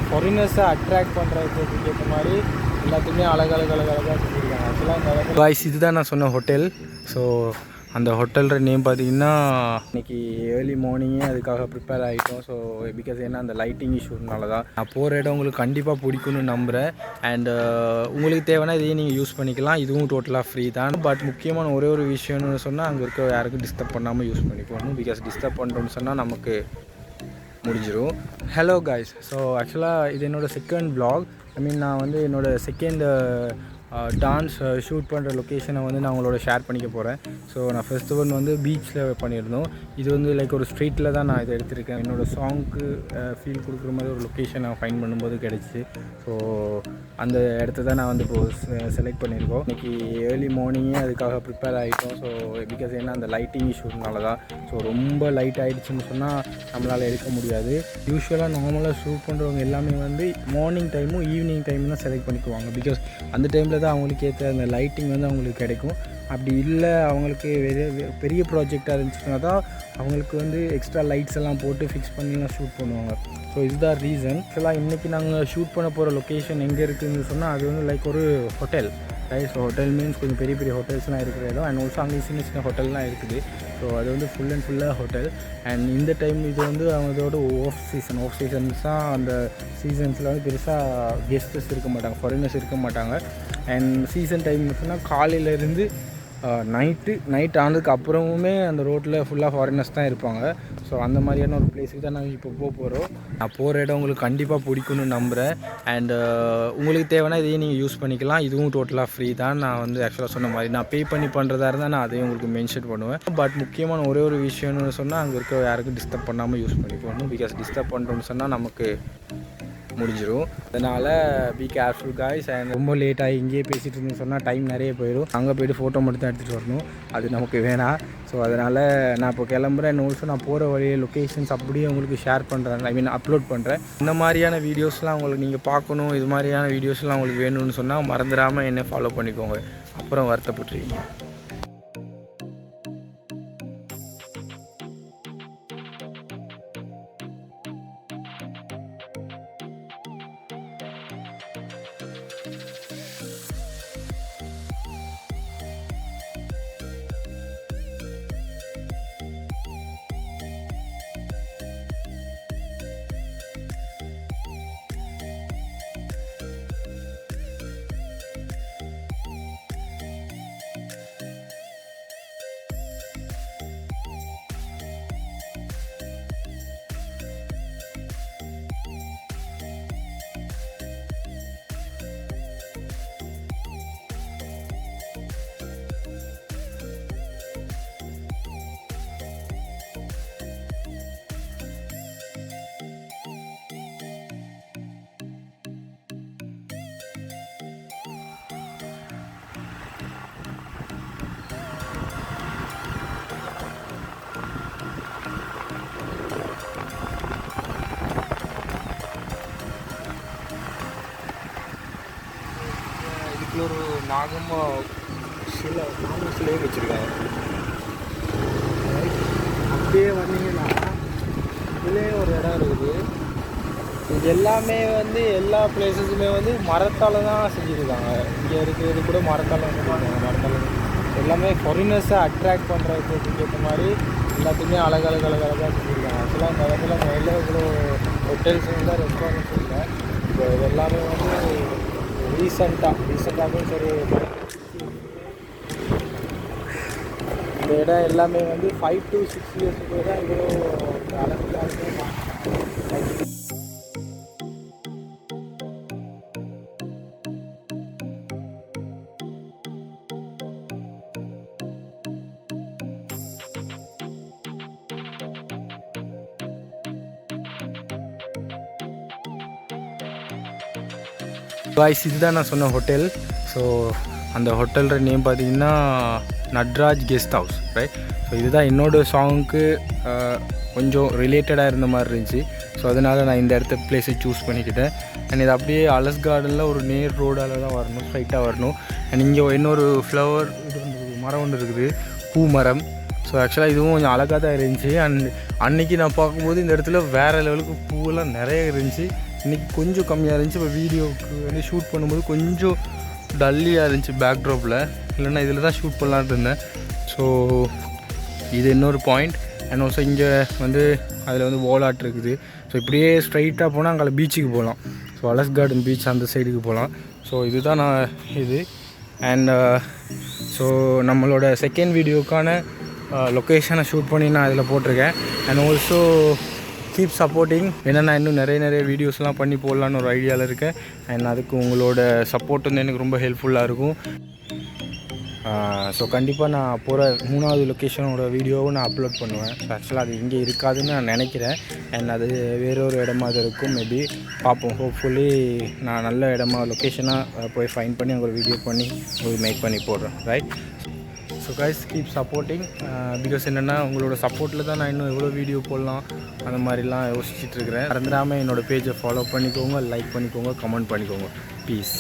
ஃபாரினர்ஸை attract பண்ணுறதுக்கு ஏற்ற மாதிரி எல்லாத்தையுமே அழகழகாக செஞ்சுருக்காங்க. ஆக்சுவலாக இந்த இடத்துல வாய்ஸ் இதுதான் நான் சொன்ன ஹோட்டல். ஸோ அந்த ஹோட்டலோட நேம் பார்த்தீங்கன்னா இன்றைக்கி ஏர்லி மார்னிங்கே அதுக்காக ப்ரிப்பேர் ஆகிட்டோம். ஸோ பிகாஸ் ஏன்னா அந்த லைட்டிங் இஷ்யூனால தான் நான் போகிற இடம் உங்களுக்கு கண்டிப்பாக பிடிக்கும்னு நம்புகிறேன். அண்ட் உங்களுக்கு தேவைன்னா இதையும் நீங்கள் யூஸ் பண்ணிக்கலாம். இதுவும் டோட்டலாக ஃப்ரீ தான். பட் முக்கியமான ஒரே ஒரு விஷயம்னு சொன்னால் அங்கே இருக்க யாருக்கும் டிஸ்டர்ப் பண்ணாமல் யூஸ் பண்ணிக்கணும். பிகாஸ் டிஸ்டர்ப் பண்ணுறோம்னு சொன்னால் நமக்கு முடிஞ்சிடும். ஹலோ கைஸ், ஸோ ஆக்சுவலாக இது என்னோடய செகண்ட் vlog. நான் வந்து என்னோடய செகண்ட் டான்ஸ் ஷூட் பண்ணுற லொக்கேஷனை வந்து நான் உங்களோட ஷேர் பண்ணிக்க போகிறேன். ஸோ நான் ஃபர்ஸ்ட் ஒன் வந்து பீச்சில் பண்ணியிருந்தோம். இது வந்து லைக் ஒரு ஸ்ட்ரீட்டில் தான் நான் இதை எடுத்திருக்கேன். என்னோடய சாங்க்கு ஃபீல் கொடுக்குற மாதிரி ஒரு லொக்கேஷன் நான் ஃபைண்ட் பண்ணும்போது கிடச்சி. ஸோ அந்த இடத்த தான் நான் வந்து இப்போது செலக்ட் பண்ணியிருக்கோம். இன்றைக்கி ஏர்லி மார்னிங்கே அதுக்காக ப்ரிப்பேர் ஆகிட்டோம். ஸோ பிகாஸ் ஏன்னா அந்த லைட்டிங் இஷ்யூனால தான். ஸோ ரொம்ப லைட் ஆகிடுச்சுன்னு சொன்னால் நம்மளால் எடுக்க முடியாது. யூஸ்வலாக நார்மலாக ஷூட் பண்ணுறவங்க எல்லாமே வந்து மார்னிங் டைமும் ஈவினிங் டைமும் தான் செலக்ட் பண்ணிக்குவாங்க. பிகாஸ் அந்த டைமில் தான் அவங்களுக்கு ஏற்ற அந்த லைட்டிங் வந்து அவங்களுக்கு கிடைக்கும். அப்படி இல்லை அவங்களுக்கு பெரிய ப்ராஜெக்டாக இருந்துச்சுன்னா தான் அவங்களுக்கு வந்து எக்ஸ்ட்ரா லைட்ஸ் எல்லாம் போட்டு ஃபிக்ஸ் பண்ணிலாம் ஷூட் பண்ணுவாங்க. ஸோ இதுதான் ரீசன். ஆக்சுவலாக இன்றைக்கி நாங்கள் ஷூட் பண்ண போகிற லொக்கேஷன் எங்கே இருக்குதுன்னு சொன்னால் அது வந்து லைக் ஒரு hotel. Right. So hotel means கொஞ்சம் பெரிய பெரிய ஹோட்டல்ஸ்லாம் இருக்கிற இடம். அண்ட் ஆல்சோ அங்கே சின்ன சின்ன ஹோட்டல்லாம் இருக்குது. ஸோ அது வந்து ஃபுல் அண்ட் ஃபுல்லாக ஹோட்டல். அண்ட் இந்த டைம் இது வந்து அவங்களோட ஆஃப் சீசன்ஸ் தான். அந்த சீசன்ஸில் வந்து பெருசாக கெஸ்டஸ் இருக்க மாட்டாங்க, ஃபாரினர்ஸ் இருக்க மாட்டாங்க. அண்ட் சீசன் டைம்னு சொன்னால் காலையிலேருந்து நைட் ஆனதுக்கு அப்புறமுமே அந்த ரோட்டில் ஃபுல்லாக ஃபாரினர்ஸ் தான் இருப்பாங்க. ஸோ அந்த மாதிரியான ஒரு பிளேஸுக்கு தான் நாங்கள் இப்போ போகிறோம். நான் போகிற இடம் உங்களுக்கு கண்டிப்பாக பிடிக்கும்னு நம்புகிறேன். அண்ட் உங்களுக்கு தேவைன்னா இதையும் நீங்கள் யூஸ் பண்ணிக்கலாம். இதுவும் டோட்டலாக ஃப்ரீ தான். நான் வந்து ஆக்சுவலாக சொன்ன மாதிரி நான் பே பண்ணி பண்ணுறதா இருந்தால் நான் அதையும் உங்களுக்கு மென்ஷன் பண்ணுவேன். பட் முக்கியமான ஒரே ஒரு விஷயம்னு சொன்னால் அங்கே இருக்க யாருக்கும் டிஸ்டர்ப் பண்ணாமல் யூஸ் பண்ணிக்கணும். பிகாஸ் டிஸ்டர்ப் பண்ணுறோம்னு சொன்னால் நமக்கு முடிஞ்சிடும். அதனால் பி கேர்ஃபுல் காய்ஸ். அண்ட் ரொம்ப லேட்டாகி இங்கேயே பேசிகிட்டு இருந்தேன்னு சொன்னால் டைம் நிறைய போயிடும். அங்கே போய்ட்டு ஃபோட்டோ மட்டும் தான் எடுத்துகிட்டு வரணும். அது நமக்கு வேணாம். ஸோ அதனால் நான் இப்போ கிளம்புறேன். ஆல்சோ நான் போகிற வழியே லொக்கேஷன்ஸ் அப்படியே உங்களுக்கு ஷேர் பண்ணுறேன், அப்லோட் பண்ணுறேன். இந்த மாதிரியான வீடியோஸ்லாம் உங்களுக்கு நீங்கள் பார்க்கணும், இது மாதிரியான வீடியோஸ்லாம் உங்களுக்கு வேணும்னு சொன்னால் மறந்துடாமல் என்னை ஃபாலோ பண்ணிக்கோங்க. அப்புறம் வருத்தப்பட்டுருவீங்க. ஒரு சிலையை வச்சுருக்காங்க. அப்படியே வந்தீங்கன்னா இதுலேயே ஒரு இடம் இருக்குது. இது எல்லாமே வந்து எல்லா பிளேஸஸுமே வந்து மரத்தால் தான் செஞ்சுருக்காங்க. இங்கே இருக்கிறது கூட மரத்தால் வந்துருக்காங்க. மரத்தால் எல்லாமே ஃபாரினர்ஸை அட்ராக்ட் பண்ணுறதுக்கு ஏற்ற மாதிரி எல்லாத்தையுமே அழகழகாக செஞ்சுருக்காங்க. ஆக்சுவலாக இந்த இடத்துல நிறைய இவ்வளோ ஹோட்டல்ஸ் இல்லை, ரெஸ்டாரண்ட்ஸ் இல்லை. இப்போ இது எல்லாமே வந்து ரீசெண்டாகவே சரி இந்த இடம் எல்லாமே வந்து 5 to 6 இயர்ஸுக்கு தான் இவ்வளோ அழகாக காய்ஸ். இதுதான் நான் சொன்ன ஹோட்டல். ஸோ அந்த ஹோட்டலோட நேம் பார்த்தீங்கன்னா Natraj guest house. Right. So இதுதான் என்னோடய சாங்க்கு கொஞ்சம் ரிலேட்டடாக இருந்த மாதிரி இருந்துச்சு. ஸோ அதனால் நான் இந்த இடத்த பிளேஸை சூஸ் பண்ணிக்கிட்டேன். அண்ட் இது அப்படியே அலஸ் கார்டனில் ஒரு நேர் ரோடால் தான் வரணும், ஸ்ட்ரைட்டாக வரணும். அண்ட் இங்கே இன்னொரு ஃப்ளவர் இது மரம் ஒன்று இருக்குது, பூ மரம். ஸோ ஆக்சுவலாக இதுவும் கொஞ்சம் அழகாக தான் இருந்துச்சு. அண்ட் அன்றைக்கி நான் பார்க்கும்போது இந்த இடத்துல வேறு லெவலுக்கு பூவெல்லாம் நிறைய இருந்துச்சு. இன்றைக்கி கொஞ்சம் கம்மியாக இருந்துச்சு. இப்போ வீடியோவுக்கு வந்து ஷூட் பண்ணும்போது கொஞ்சம் டல்லியாக இருந்துச்சு பேக்ட்ராப்பில், இல்லைன்னா இதில் தான் ஷூட் பண்ணலான்னு இருந்தேன். ஸோ இது இன்னொரு பாயிண்ட். அண்ட் ஆல்சோ இங்கே வந்து அதில் வந்து வால் இருக்குது. ஸோ இப்படியே ஸ்ட்ரைட்டாக போனால் அங்கே பீச்சுக்கு போகலாம். ஸோ அலஸ் கார்டன் பீச் அந்த சைடுக்கு போகலாம். ஸோ இதுதான் நான் இது. அண்ட் ஸோ நம்மளோட செகண்ட் வீடியோக்கான லொக்கேஷனை ஷூட் பண்ணி நான் அதில் போட்டிருக்கேன். And also keep supporting. ஏன்னா நான் இன்னும் நிறைய வீடியோஸ்லாம் பண்ணி போடலான்னு ஒரு ஐடியாவில் இருக்கேன். அண்ட் அதுக்கு உங்களோட சப்போர்ட் வந்து எனக்கு ரொம்ப ஹெல்ப்ஃபுல்லாக இருக்கும். ஸோ கண்டிப்பாக நான் போகிற 3வது லொக்கேஷனோட வீடியோவும் நான் அப்லோட் பண்ணுவேன். ஆக்சுவலாக அது இங்கே இருக்காதுன்னு நான் நினைக்கிறேன். அண்ட் அது வேறொரு இடமா அது இருக்கும். மேபி பார்ப்போம். ஹோப்ஃபுல்லி நான் நல்ல இடமா லொக்கேஷனாக போய் ஃபைண்ட் பண்ணி அங்கே ஒரு வீடியோ பண்ணி ஒரு மேக் பண்ணி போடுறேன். Right. So guys keep supporting. Because என்னென்னா உங்களோட சப்போர்ட்டில் தான் நான் இன்னும் எவ்வளோ வீடியோ போடலாம் அந்த மாதிரிலாம் யோசிச்சுட்ருக்கிறேன். மறந்துடாமல் என்னோடய பேஜை ஃபாலோ பண்ணிக்கோங்க, லைக் பண்ணிக்கோங்க, கமெண்ட் பண்ணிக்கோங்க. பீஸ்.